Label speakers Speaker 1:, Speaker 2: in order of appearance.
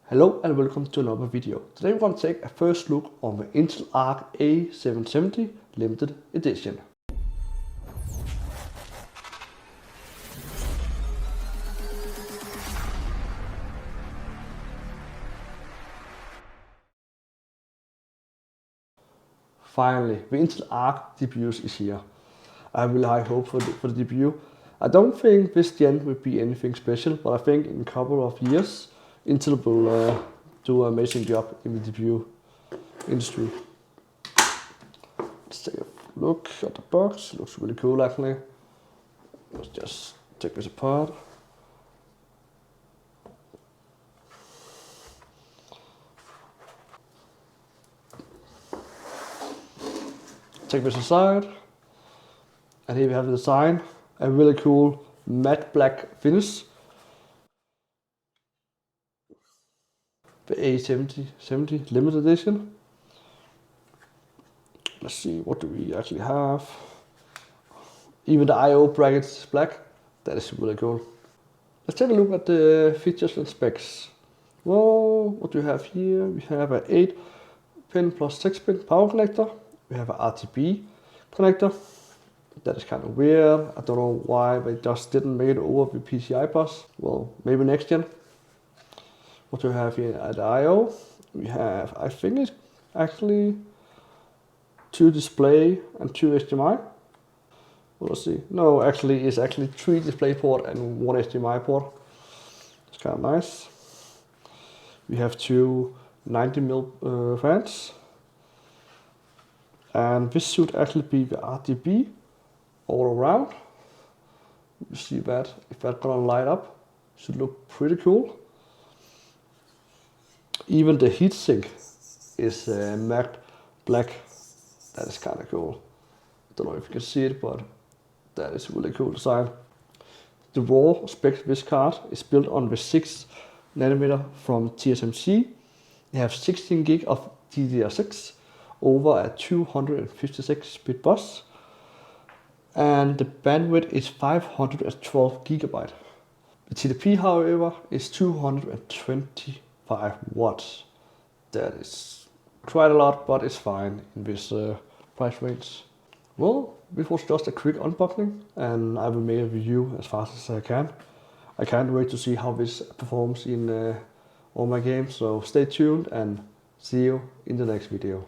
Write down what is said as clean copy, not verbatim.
Speaker 1: Hello and welcome to another video. Today we're going to take a first look on the Intel Arc A770 limited edition. Finally, the Intel Arc DPUs is here. I have really high hope for the DPU. I don't think this gen will be anything special, but I think in a couple of years Intel will do an amazing job in the DPU industry. Let's take a look at the box. It looks really cool actually. Let's just take this apart. Take this aside, and here we have the design, a really cool matte black finish. The A770 limited edition. Let's see, what do we actually have? Even the I/O bracket is black. That is really cool. Let's take a look at the features and specs. Well, what do we have here? We have an 8-pin plus 6-pin power connector. We have an RGB connector. That is kind of weird. I don't know why they just didn't make it over with PCI bus. Well, maybe next gen. What do we have here at the I/O? We have, I think it's actually 2 display and 2 HDMI. Well, let's see. No, actually it's actually 3 display port and 1 HDMI port. It's kind of nice. We have 2 90mm fans. And this should actually be the RGB all around. You see that, if that's gonna light up, should look pretty cool. Even the heatsink is matte black. That is kind of cool. Don't know if you can see it, but that is a really cool design. The raw spec of this card is built on the 6nm from TSMC. They have 16 GB of DDR6 over a 256-bit bus, and the bandwidth is 512 GB. The TDP, however, is 225 watts. That is quite a lot, but it's fine in this price range. Well, this was just a quick unboxing, and I will make a review as fast as I can. I can't wait to see how this performs in all my games, so stay tuned and see you in the next video.